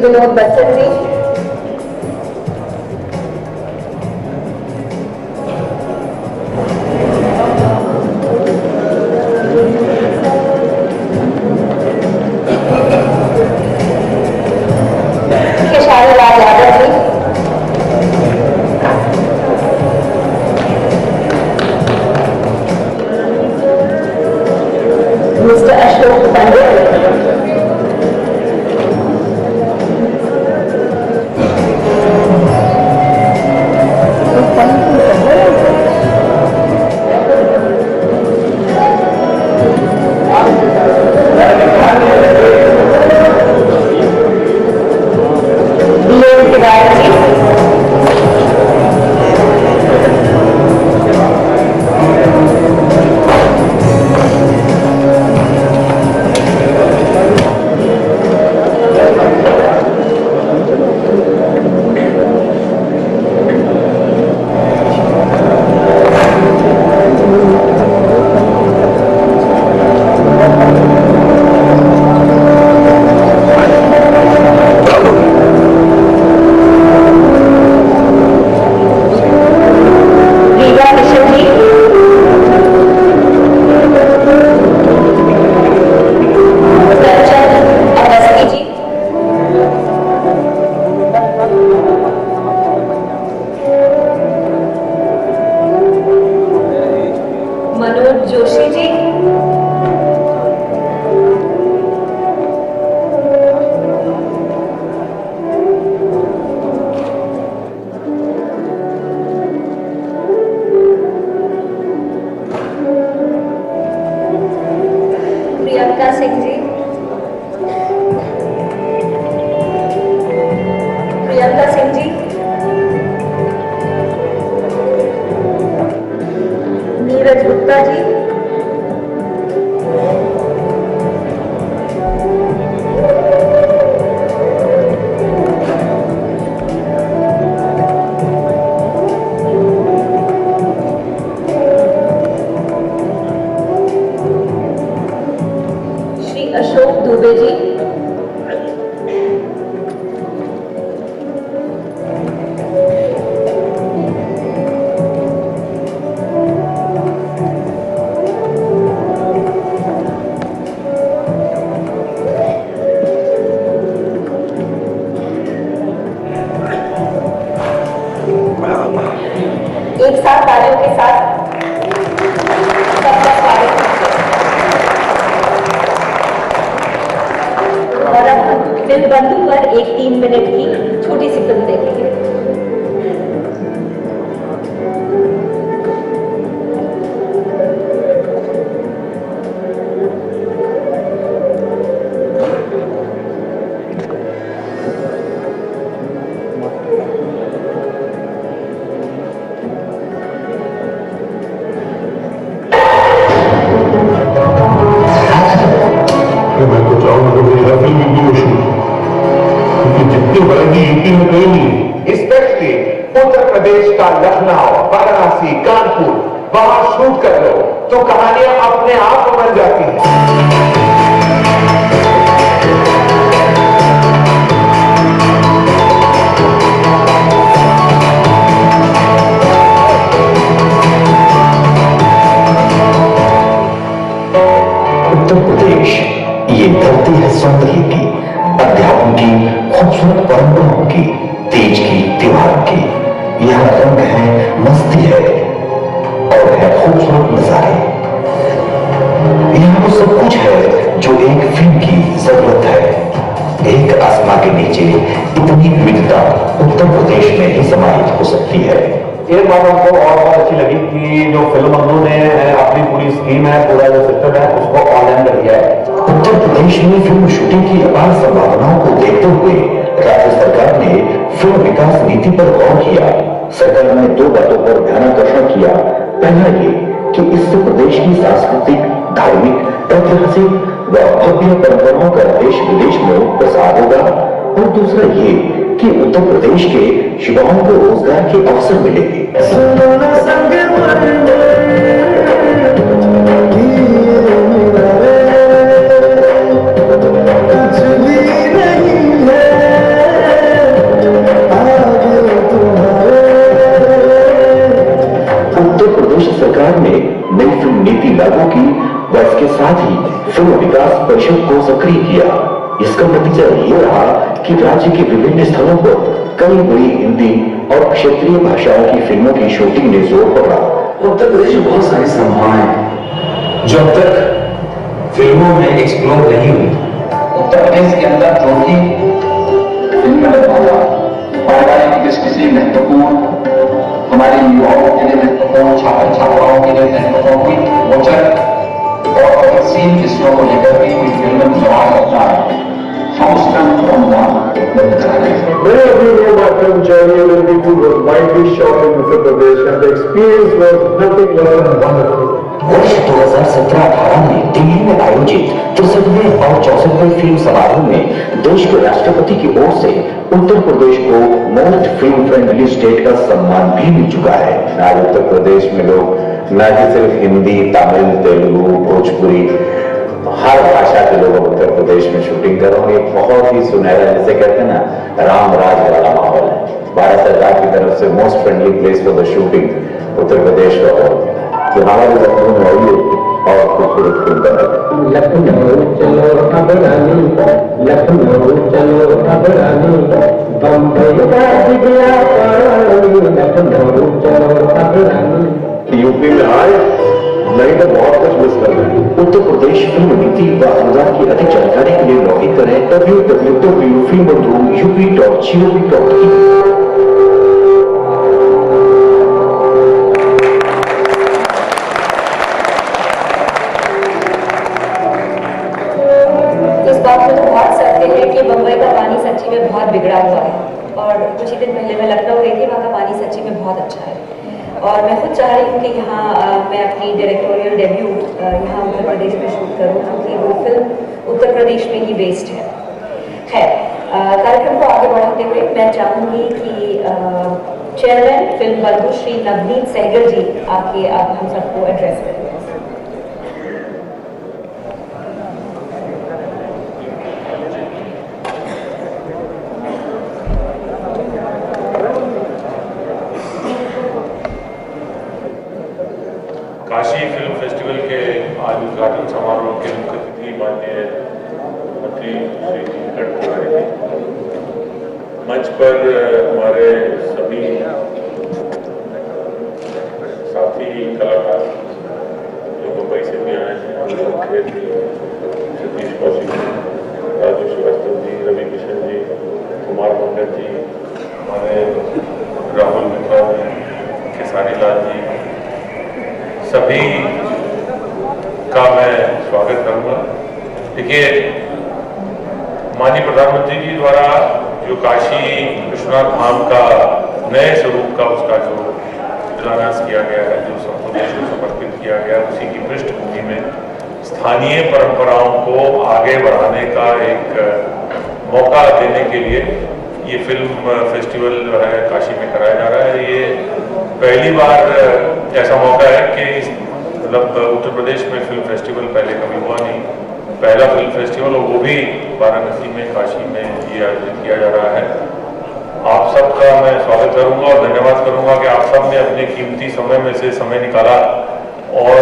Vinod Bachchan ji, केशारी Lal Yadav ji, mister Ashok Pandit, Manoj Joshi ji, Priyanka Singh ji, Priyanka Singh ji, Neeraj Gupta ji, Shri Ashok Dubey ji, एक साथ तालियों के साथ सबका स्वागत। और अब हम दिल बंधु पर एक 3 मिनट की छोटी सी फिल्म देखेंगे। मैं तो चाहूंगा कि मेरी हर फिल्म हिंदी में शूट, क्योंकि जितनी वैरायटी यूपी में कहीं नहीं। स्पेशली उत्तर प्रदेश का लखनऊ, वाराणसी, कानपुर, वहां शूट कर लो तो कहानियां अपने आप बन जाती हैं। उत्तर प्रदेश ये धरती है सौंदर्य की, अध्यात्म की, खूबसूरत परंपराओं की, तेज की, त्योहार की। यहाँ रंग है, मस्ती है और है खूबसूरत नजारे। यहाँ वो सब कुछ है जो एक फिल्म की जरूरत है। एक आसमां के नीचे इतनी विविधता उत्तर प्रदेश में ही समाहित हो सकती है। एक बात हमको और बहुत अच्छी लगी कि जो फिल्म बंधु ने अपनी पूरी स्कीम है, पूरा जो सिस्टम है, उसको ऑनलाइन कर दिया है। उत्तर प्रदेश में फिल्म शूटिंग की अपार संभावनाओं को देखते हुए राज्य सरकार ने फिल्म विकास नीति पर गौर किया। सरकार ने 2 बातों पर ध्यानाकर्षण किया। पहला ये कि इससे प्रदेश की सांस्कृतिक, धार्मिक, ऐतिहासिक व भव्य परंपराओं का देश विदेश में प्रसार होगा, और दूसरा ये कि उत्तर प्रदेश के युवाओं को रोजगार के अवसर मिलेंगे। लागू की व इसके साथ ही फिल्म विकास परिषद को सक्रिय किया। इसका नतीजा ये रहा कि राज्य के विभिन्न स्थलों पर कई बड़ी हिंदी और क्षेत्रीय भाषाओं की फिल्मों की शूटिंग ने जोर पकड़ा। उत्तर प्रदेश में बहुत सारी संभावनाएं हैं जो अब तक फिल्मों में एक्सप्लोर नहीं हुई। उत्तर प्रदेश के अंदर जो भी फिल्म होगा पारिवारिक दृष्टि से महत्वपूर्ण, हमारे युवाओं के लिए महत्वपूर्ण, छात्र छात्राओं के लिए महत्वपूर्ण, रोचक और अवसीन विषयों को लेकर भी कोई फिल्म जवाब रखता है, हम उसका Many of you know my film journey a little bit. Was widely shot in Uttar Pradesh, and the experience was nothing less than wonderful. वर्ष 2017-18 में दिल्ली में आयोजित 63वें और 64वें फिल्म समारोह में देश के राष्ट्रपति की ओर से उत्तर प्रदेश को मोस्ट फिल्म फ्रेंडली स्टेट का सम्मान भी मिल चुका है। आज उत्तर प्रदेश में लोग न कि सिर्फ हिंदी, तमिल, तेलुगु, भोजपुरी, हर भाषा के लोग उत्तर प्रदेश में शूटिंग कर रहे हैं। बहुत ही सुनहरा, जैसे कहते हैं ना, राम राज वाला माहौल है। भारत सरकार की तरफ से most friendly place for the shooting Uttar Pradesh का अवार्ड मिला। तो हमारे लखनऊ में आइए और खूबसूरत फिल्म बना। लखनऊ चलो अब रानी, लखनऊ चलो अब रानी, बम्बई का बिगड़ा पानी, लखनऊ चलो अब रानी। यूपी में आए नहीं तो बहुत कुछ मिस कर रहे हैं। उत्तर प्रदेश फिल्म नीति व अनुदान की अधिक जानकारी के लिए लॉगिन करें www.filmbandhu.up.gov.in। इस बात में तो बहुत सत्य है कि बम्बई का पानी सच्ची में बहुत बिगड़ा हुआ है, और कुछ ही दिन पहले मैं लखनऊ गई थी, वहाँ का पानी सच्ची में बहुत अच्छा है। और मैं खुद चाह रही हूँ कि यहाँ मैं अपनी डायरेक्टोरियल डेब्यू यहाँ उत्तर प्रदेश में शूट करूँ, क्योंकि वो फिल्म उत्तर प्रदेश में ही बेस्ड है। खैर, कार्यक्रम को आगे बढ़ाते हुए मैं चाहूँगी कि चेयरमैन फिल्म बंधु श्री नवनीत सहगल जी आके आप हम सबको एड्रेस करें। काशी फिल्म फेस्टिवल के आज उद्घाटन समारोह के मुख्य अतिथि माननीय मंत्री श्री नितिन गडकरी जी, मंच पर हमारे सभी साथी कलाकार जो मुंबई से भी आए हैं, सतीश कौशिक, राजू श्रीवास्तव जी, रवि किशन जी, कुमार मंडल जी, हमारे राहुल मित्रा जी, खेसारी लाल जी, सभी का मैं स्वागत करूंगा। देखिए, माननीय प्रधानमंत्री जी द्वारा जो काशी विश्वनाथ धाम का नए स्वरूप का उसका जो शिलान्यास किया गया है, जो संपूर्ण देश को समर्पित किया गया, उसी की पृष्ठभूमि में स्थानीय परंपराओं को आगे बढ़ाने का एक मौका देने के लिए ये फिल्म फेस्टिवल जो है काशी में कराया जा रहा है। ये पहली बार ऐसा मौका है कि मतलब उत्तर प्रदेश में फिल्म फेस्टिवल पहले कभी हुआ नहीं, पहला फिल्म फेस्टिवल, और वो भी वाराणसी में, काशी में ये आयोजित किया जा रहा है। आप सबका मैं स्वागत करूंगा और धन्यवाद करूंगा कि आप सब ने अपने कीमती समय में से समय निकाला और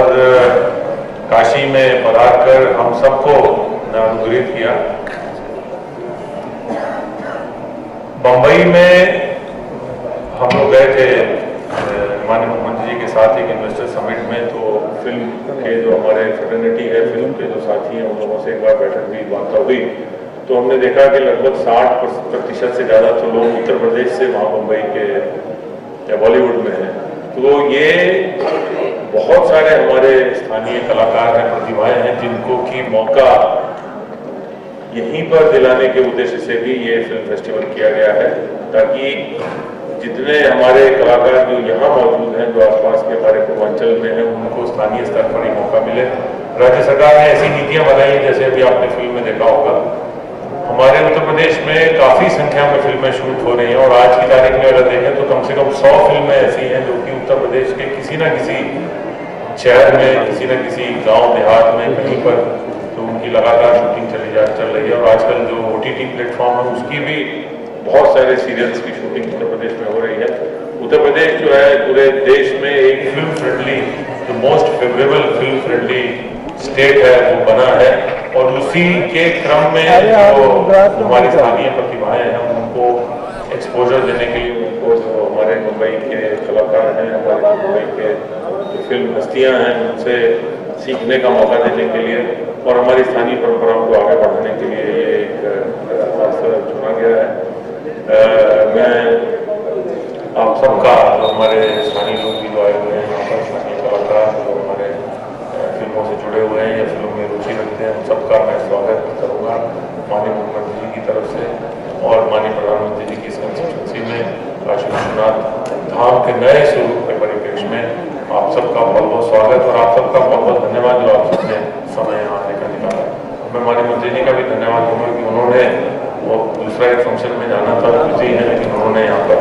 काशी में पधार कर हम सबको अनुग्रहित किया। बम्बई में हम लोग गए थे माननीय मुख्यमंत्री जी के साथ एक इन्वेस्टर समिट में, तो फिल्म के जो हमारे फ्रेटर्निटी है, फिल्म के जो साथी हैं, उन लोगों से एक बार बैठक हुई, वार्ता हुई, तो हमने देखा कि लगभग 60% से ज़्यादा तो लोग उत्तर प्रदेश से वहाँ मुंबई के या बॉलीवुड में हैं। तो ये बहुत सारे हमारे स्थानीय कलाकार हैं, प्रतिभाएं हैं, जिनको की मौका यहीं पर दिलाने के उद्देश्य से भी ये फिल्म फेस्टिवल किया गया है, ताकि जितने हमारे कलाकार जो यहाँ मौजूद हैं, जो आसपास के हमारे पूर्वांचल में हैं, उनको स्थानीय स्तर पर ही मौका मिले। राज्य सरकार ने ऐसी नीतियाँ बनाई, जैसे अभी आपने फिल्म में देखा होगा, हमारे उत्तर प्रदेश में काफ़ी संख्या में फिल्में शूट हो रही हैं, और आज की तारीख में अगर देखें तो कम से कम 100 फिल्में ऐसी हैं जो कि उत्तर प्रदेश के किसी न किसी शहर में, किसी न किसी गाँव देहात में कहीं पर तो उनकी लगातार शूटिंग चल रही है। और आजकल जो OTT प्लेटफॉर्म है, उसकी भी बहुत सारे सीरियल्स की शूटिंग उत्तर प्रदेश में हो रही है। उत्तर प्रदेश जो है पूरे देश में एक फिल्म फ्रेंडली जो most favourable film friendly state है वो बना है, और उसी के क्रम में जो हमारी स्थानीय प्रतिभाएं हैं उनको एक्सपोजर देने के लिए, उनको जो हमारे मुंबई के कलाकार हैं, हमारे मुंबई के जो फिल्म हस्तियां हैं, उनसे सीखने का मौका देने के लिए और हमारी स्थानीय परंपराओं को आगे बढ़ाने के लिए ये एक अवसर चुना गया है। मैं आप सबका, जो हमारे स्थानीय लोग भी जो आए हुए हैं यहाँ पर, स्थानीय कलाकार जो हमारे फिल्मों से जुड़े हुए हैं या फिल्मों में रुचि रखते हैं, उन सबका मैं स्वागत करूँगा माननीय मुख्यमंत्री जी की तरफ से और माननीय प्रधानमंत्री जी की कंस्टिट्यूंसी में काशी विश्वनाथ धाम के नए स्वरूप के परिप्रेक्ष्य में आप सबका बहुत बहुत स्वागत और आप सबका बहुत बहुत धन्यवाद जो आप सबने समय आने का निकाला। मैं माननीय मंत्री जी का भी धन्यवाद दूंगा कि उन्होंने वो दूसरा एक फंक्शन में जाना था, बिजी है, लेकिन उन्होंने यहाँ पर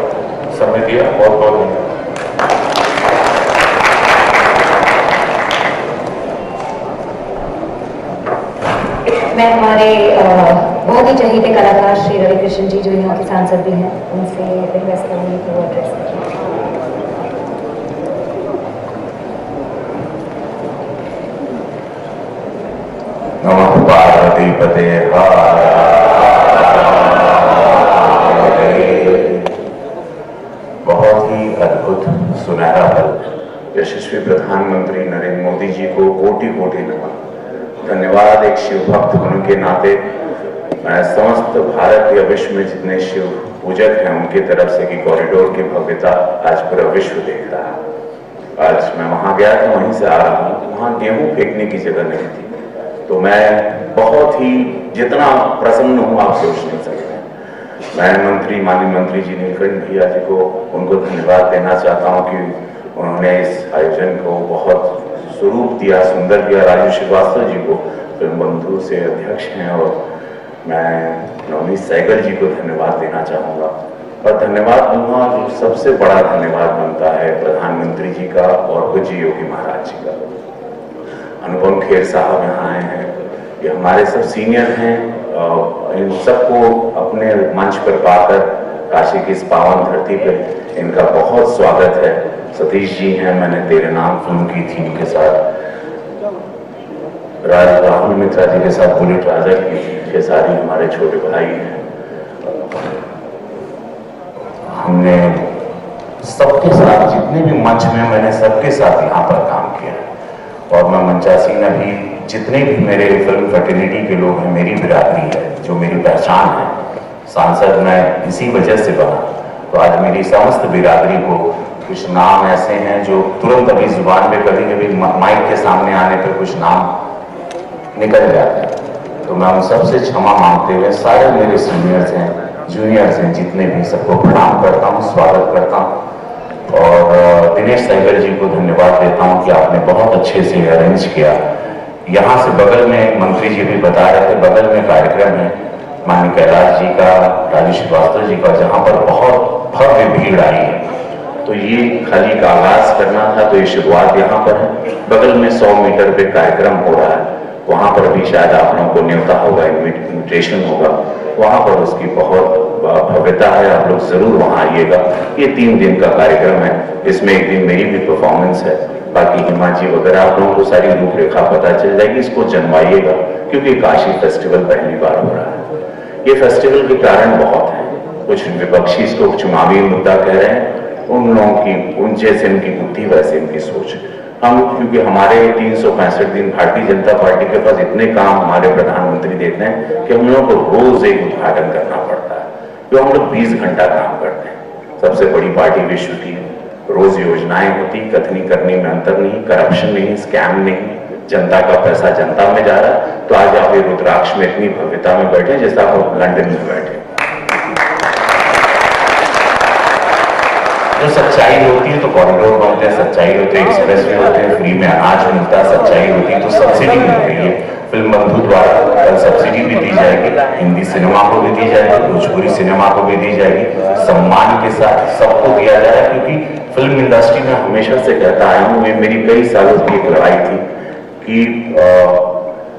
समय दिया। बहुत बहुत धन्यवाद। मैं हमारे बहुत ही चहेते कलाकार श्री रवि कृष्ण जी, जो यहाँ के सांसद भी हैं, उनसे रिक्वेस्ट करूँगी कि वो एड्रेस करें। नमः पार्वती पते बहुत ही अद्भुत सुनहरा पल। यशस्वी प्रधानमंत्री नरेंद्र मोदी जी को कोटि कोटि नमन। धन्यवाद। एक शिव भक्त होने के नाते मैं समस्त भारत या विश्व में जितने शिव पूजक हैं उनकी तरफ से कि कॉरिडोर की भव्यता आज पूरा विश्व देख रहा है। आज मैं वहां गया था, वहीं से आ रहा हूँ, वहां गेहूं फेंकने की जगह नहीं थी, तो मैं बहुत ही जितना प्रसन्न हूँ आप सोच नहीं सकते। मैं माननीय मंत्री जी नीलकंठ भैया जी को उनको धन्यवाद देना चाहता हूँ कि उन्होंने इस आयोजन को बहुत स्वरूप दिया, सुंदर दिया। राजू श्रीवास्तव जी को फिल्म बंधु से अध्यक्ष हैं, और मैं नवनीत सहगल जी को धन्यवाद देना चाहूँगा। और धन्यवाद दूंगा, जो सबसे बड़ा धन्यवाद बनता है प्रधानमंत्री जी का और पूज्य योगी महाराज जी का। अनुपम खेर साहब यहाँ आए हैं, ये हमारे सब सीनियर हैं, इन सबको अपने मंच पर पाकर काशी की इस पावन धरती पर इनका बहुत स्वागत है। सतीश जी हैं, मैंने तेरे नाम फिल्म की थी इनके साथ, राहुल मित्रा जी के साथ बुलेट राजा की थी, ये सारी हमारे छोटे भाई हैं। हमने सबके साथ जितने भी मंच में, मैंने सबके साथ यहाँ पर काम किया, और मैं मंचासीन अभी जितने भी मेरे फिल्म फर्टिलिटी के लोग हैं, मेरी बिरादरी है, जो मेरी पहचान है। सांसद मैं इसी वजह से बना, तो आज मेरी समस्त बिरादरी को कुछ नाम ऐसे हैं जो तुरंत अभी जुबान पे कभी कभी माइक के सामने आने पर कुछ नाम निकल जाते हैं, तो मैं उन सबसे क्षमा मांगते हुए सारे मेरे सीनियर्स हैं, जूनियर्स हैं, जितने भी, सबको प्रणाम करता हूँ, स्वागत करता हूँ। और दिनेश सहगल जी को धन्यवाद देता हूँ कि आपने बहुत अच्छे से अरेंज किया। यहाँ से बगल में मंत्री जी भी बता रहे थे, बगल में कार्यक्रम है माननीय कैलाश जी का, राजू श्रीवास्तव जी का, जहाँ पर बहुत भव्य भीड़ आई है। तो ये खाली का आगाज करना था, तो ये शुरुआत यहाँ पर है। बगल में 100 मीटर पे कार्यक्रम हो रहा है, वहां पर भी शायद आप लोगों को न्योता होगा, इन्विटेशन होगा, वहां पर उसकी बहुत भव्यता है, आप लोग जरूर वहां आइएगा। ये 3 दिन का कार्यक्रम है, इसमें एक दिन मेरी भी परफॉर्मेंस है, बाकी हिमा जी वगैरह आप लोगों को सारी रूपरेखा पता चल जाएगी। इसको जनवाइएगा, क्योंकि काशी फेस्टिवल पहली बार हो रहा है। ये फेस्टिवल के कारण बहुत है, कुछ विपक्षी इसको चुनावी मुद्दा कह रहे हैं, उन लोगों की, उन जैसे उनकी बुद्धि वैसे इनकी सोच। हम, क्योंकि हमारे 365 दिन भारतीय जनता पार्टी के पास इतने काम हमारे प्रधानमंत्री देते हैं कि हम लोगों को रोज एक उद्घाटन करना पड़ता है, जो हम लोग 20 घंटा काम करते हैं। सबसे बड़ी पार्टी विश्व की है, रोज योजनाएं होती, कथनी करने में अंतर नहीं, करप्शन नहीं, स्कैम नहीं, जनता का पैसा जनता में जा रहा है। तो आज आप ये रुद्राक्ष में इतनी भव्यता में बैठे जैसा आप लंदन में बैठे। जो सच्चाई होती है तो कॉरिडोर बनते हैं, सच्चाई होती है एक्सप्रेस वे होते हैं, फ्री में अनाज मिलता है, सच्चाई होती है तो सब्सिडी मिल रही है। फिल्म बंधु द्वारा कल सब्सिडी भी दी जाएगी, हिंदी सिनेमा को भी दी जाएगी, भोजपुरी सिनेमा को भी दी जाएगी, सम्मान के साथ सबको दिया जा रहा है। क्योंकि फिल्म इंडस्ट्री में हमेशा से कहता आया हूँ, मेरी कई सालों की एक लड़ाई थी कि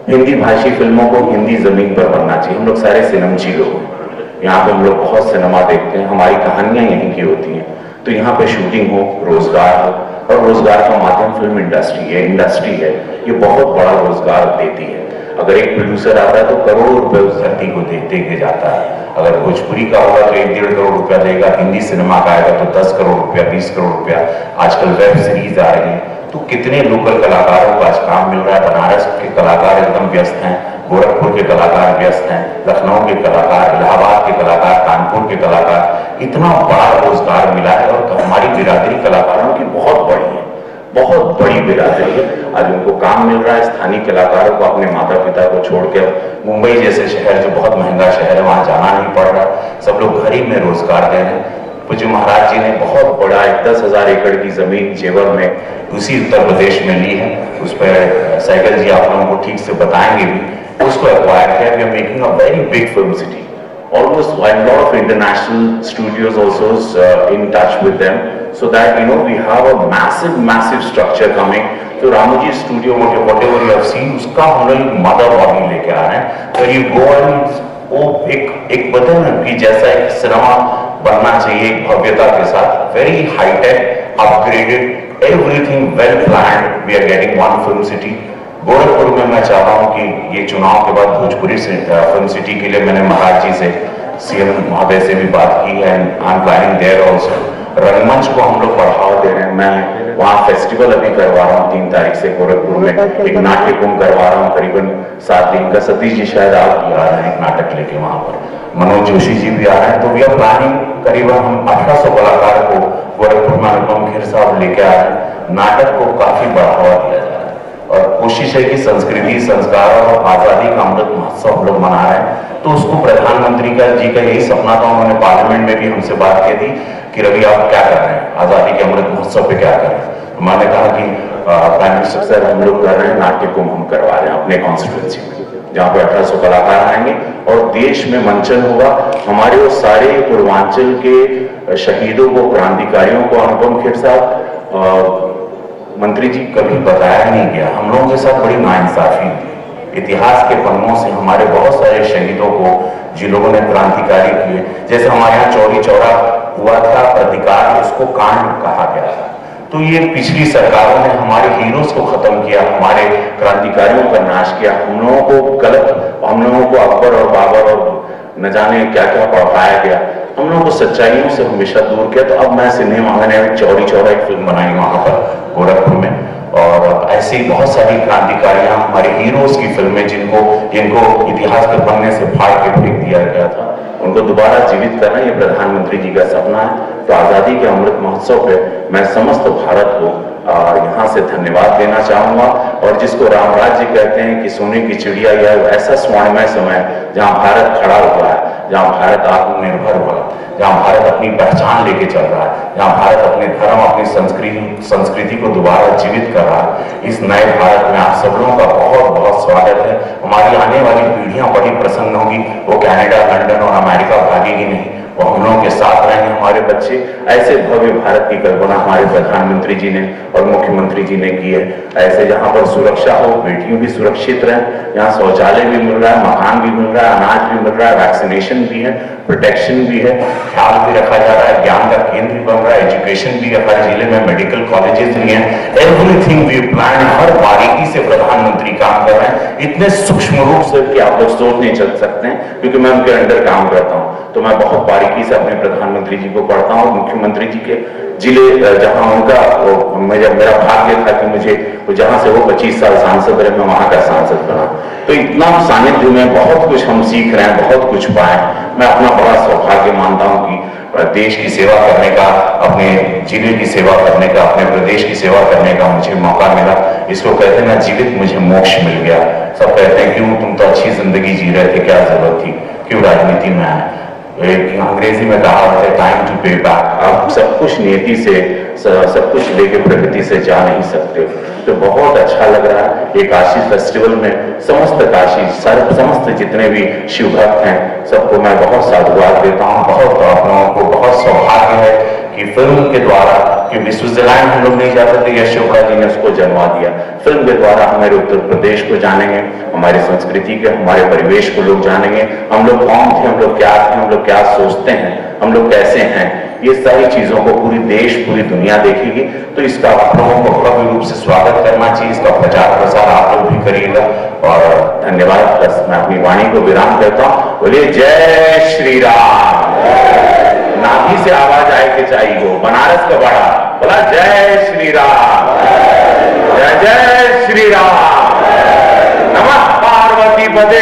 हिंदी भाषी फिल्मों को हिंदी जमीन पर बनना चाहिए। हम लोग सारे सिनेमची लोग, यहाँ पे हम लोग बहुत सिनेमा देखते हैं, हमारी कहानियां यहीं की होती हैं। तो यहाँ पे शूटिंग हो, रोजगार हो, और रोजगार का माध्यम फिल्म इंडस्ट्री है, ये बहुत बड़ा रोजगार देती है। अगर एक प्रोड्यूसर आता है तो करोड़ों रुपए उस धरती को दे के जाता है। अगर भोजपुरी का होगा तो 1-1.5 करोड़ रुपया देगा, हिंदी सिनेमा का आएगा तो 10 करोड़ रुपया, 20 करोड़ रुपया। आजकल वेब सीरीज आ रही है, तो कितने लोकल कलाकारों को आज काम मिल रहा है। बनारस के कलाकार एकदम व्यस्त हैं, गोरखपुर के कलाकार व्यस्त हैं, लखनऊ के कलाकार, इलाहाबाद के कलाकार, कानपुर के कलाकार, इतना बड़ा रोजगार मिला है। और हमारी बिरादरी कलाकारों की बहुत बड़ी है, बहुत बड़ी बिरादरी है। आज उनको काम मिल रहा है। स्थानीय कलाकारों को अपने माता पिता को छोड़कर मुंबई जैसे शहर, जो बहुत महंगा शहर है, वहां जाना नहीं पड़ रहा। सब लोग घर ही में रोजगार दे रहे हैं। पूज्य महाराज जी ने बहुत बड़ा 10,000 एकड़ की जमीन जेवर में उसी उत्तर प्रदेश में ली है। उस पर साइकिल जी आप लोगों को ठीक से बताएंगे भी। उसको एक्वायर किया। We are making a very big film city. Almost a lot of international studios also in touch with them, so that we have a massive structure coming. So Ramoji Studio, whatever you have seen, उसका हम लोग mother body लेके आ रहे हैं। तो you go and वो एक बता ना कि जैसा एक सिनेमा बनना चाहिए, एक भव्यता के साथ, very high tech, upgraded, everything well planned. We are getting one film city. Gorakhpur में मैं चाह रहा हूं कि ये चुनाव के बाद भोजपुरी फिल्म सिटी के लिए मैंने महाराज जी से, सीएम महोदय से भी बात की है। I am planning there also. रंगमंच को हम लोग बढ़ावा दे रहे हैं। मैं वहाँ फेस्टिवल अभी करवा रहा हूँ 3 तारीख से गोरखपुर में, एक नाट्य कुंभ करवा रहा हूँ करीबन 7 दिन का। सतीश जी शायद आप भी आ रहे हैं एक नाटक लेके वहां पर, मनोज जोशी जी भी आ रहे हैं। तो वी आर प्लानिंग करीबन हम 1800 कलाकार को गोरखपुर में अनुपम खेर साहब लेके आ रहे हैं। नाटक को काफी बढ़ावा दिया जा रहा है और कोशिश है कि संस्कृति, संस्कार और आजादी का अमृत महोत्सव हम लोग मना रहे हैं। तो उसको प्रधानमंत्री जी का यही सपना था। उन्होंने पार्लियामेंट में भी हमसे बात की थी कि रवि आप क्या कर रहे हैं, आजादी के अमृत महोत्सव पे क्या कर रहे हैं। मैंने कहा कि प्राइम मिनिस्टर सर हम लोग कर रहे हैं, नाट्य कुंभ हम करवा रहे हैं अपने कॉन्स्टिट्यूंसी में, जहाँ पे 1800 कलाकार आएंगे और देश में मंचन होगा। हमारे वो सारे पूर्वांचल के शहीदों को, क्रांतिकारियों को अनुपम खेर साहब मंत्री जी कभी बताया नहीं गया। हम लोगों के साथ बड़ी नाइंसाफी हुई। इतिहास के पन्नों से हमारे बहुत सारे शहीदों को, जिन लोगों ने क्रांतिकारी किए, जैसे हमारे यहाँ चौरी चौरा हुआ था, प्रतिकार, उसको कांड कहा गया था। तो ये पिछली सरकारों ने हमारे हीरोज को खत्म किया, हमारे क्रांतिकारियों का नाश किया। हम लोगों को गलत, हम लोगों को अकबर और बाबर और न जाने क्या क्या पढ़ाया गया। हम लोगों को सच्चाइयों से हमेशा दूर किया। तो अब मैं सिनेमा, मैंने चौरी चौरा एक फिल्म बनाई वहां पर गोरखपुर में, और ऐसे ही बहुत सारी क्रांतिकारियां, हमारे हीरोज की फिल्में जिनको इतिहास के पन्ने से फाड़ के फेंक दिया गया था, उनको दोबारा जीवित करना ये प्रधानमंत्री जी का सपना है। तो आजादी के अमृत महोत्सव पे मैं समस्त भारत को यहाँ से धन्यवाद देना चाहूंगा। और जिसको राम राज्य कहते हैं कि सोने की चिड़िया, यह ऐसा स्वर्णमय समय जहाँ भारत खड़ा हुआ है, जहाँ भारत आत्मनिर्भर हुआ है, जहाँ भारत अपनी पहचान लेके चल रहा है, जहाँ भारत अपने धर्म, अपनी संस्कृति को दोबारा जीवित कर रहा है। इस नए भारत में आप सब लोगों का बहुत बहुत स्वागत है। हमारी आने वाली पीढ़ियां बड़ी प्रसन्न होगी। वो कनाडा, लंदन और अमेरिका भागेगी नहीं, वो हम लोगों के साथ रहेंगे। हमारे बच्चे, ऐसे भव्य भारत की कल्पना हमारे प्रधानमंत्री जी ने और मुख्यमंत्री जी ने की है। ऐसे जहां पर सुरक्षा हो, बेटियों भी सुरक्षित रहें, यहाँ शौचालय भी मिल रहा है, मकान भी मिल रहा है, अनाज भी मिल रहा है, वैक्सीनेशन भी है, प्रोटेक्शन भी है, ख्याल भी रखा जा रहा है, ज्ञान का केंद्र भी बन रहा है, एजुकेशन भी, हर जिले में मेडिकल कॉलेजेस भी हैं। एवरीथिंग वी प्लान, हर बारीकी से प्रधानमंत्री काम कर रहे हैं, इतने सूक्ष्म रूप से कि आप लोग सोच नहीं चल सकते हैं, क्योंकि मैं उनके अंडर काम करता हूँ। तो मैं बहुत बारीकी से अपने प्रधानमंत्री जी को पढ़ता हूँ। मुख्यमंत्री जी के जिले जहां उनका मेरा भाग्य था कि मुझे जहां से वो 25 साल सांसद रहे, मैं वहां का सांसद बना। तो इतना सानिध्य में बहुत कुछ हम सीख रहे हैं, बहुत कुछ पाए। मैं अपना बड़ा सौभाग्य मानता हूं कि देश की सेवा करने का, अपने जिले की सेवा करने का, अपने प्रदेश की सेवा करने का मुझे मौका मिला। इसको कहते हैं ना, जीवित मुझे मोक्ष मिल गया। सब कहते हैं क्यों, तुम तो अच्छी जिंदगी जी रहे थे, क्या जरूरत थी, क्यों राजनीति में आए। एक अंग्रेजी में कहा होता है टाइम टू पे बैक। आप सब कुछ नियति से, सब कुछ लेके प्रकृति से जा नहीं सकते। तो बहुत अच्छा लग रहा है। ये काशी फेस्टिवल में समस्त काशी, समस्त जितने भी शिव भक्त हैं, सबको मैं बहुत साधुवाद देता हूँ। बहुत आप लोगों को बहुत सौभाग्य है कि फिल्म के द्वारा, क्योंकि स्विट्जरलैंड हम लोग नहीं जाते थे, यश चोपड़ा जी ने उसको जन्मा दिया। फिल्म के द्वारा हमारे उत्तर प्रदेश को जानेंगे, हमारी संस्कृति के, हमारे परिवेश को लोग जानेंगे। हम लोग कौन थे, हम लोग क्या थे, हम लोग क्या सोचते हैं, हम लोग कैसे हैं, ये सारी चीजों को पूरी देश पूरी दुनिया देखेगी। तो इसका आप लोगों को भव्य रूप से स्वागत करना चाहिए, इसका प्रचार प्रसार आप लोग भी करिएगा। और धन्यवाद। बस मैं अपनी वाणी को विराम करता हूं। बोलिए जय श्री राम। नाभि से आवाज आए के चाहिए वो बनारस का बड़ा बोला जय श्री राम, जय जय श्री राम। नमः पार्वती पदे